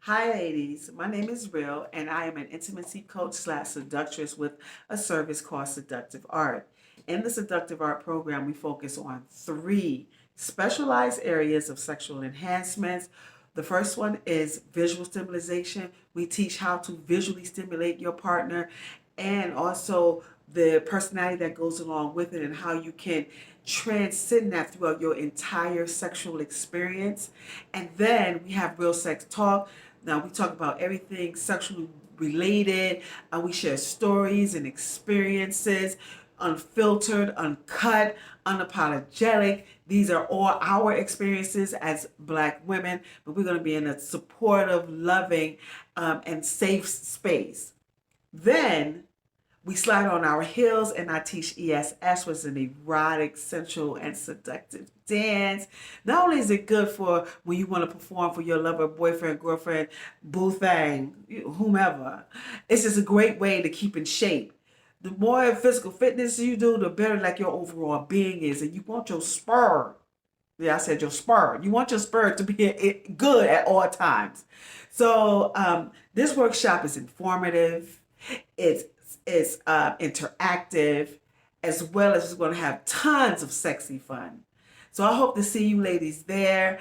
Hi ladies, my name is Rill and I am an intimacy coach slash seductress with a service called Seductive Art. In the Seductive Art program, we focus on three specialized areas of sexual enhancements. The first one is visual stimulation. We teach how to visually stimulate your partner and also the personality that goes along with it and how you can transcend that throughout your entire sexual experience. And then we have Rill Sex Talk. Now we talk about everything sexually related. We share stories and experiences, unfiltered, uncut, unapologetic. These are all our experiences as Black women, but we're going to be in a supportive, loving, and safe space. Then we slide on our heels and I teach ESS, which is an erotic, sensual, and seductive dance. Not only is it good for when you want to perform for your lover, boyfriend, girlfriend, boo thing, whomever, it's just a great way to keep in shape. The more physical fitness you do, the better like your overall being is. And you want your spur. Yeah, I said your spur. You want your spur to be good at all times. So this workshop is informative. It's interactive, as well as it's going to have tons of sexy fun. So I hope to see you ladies there.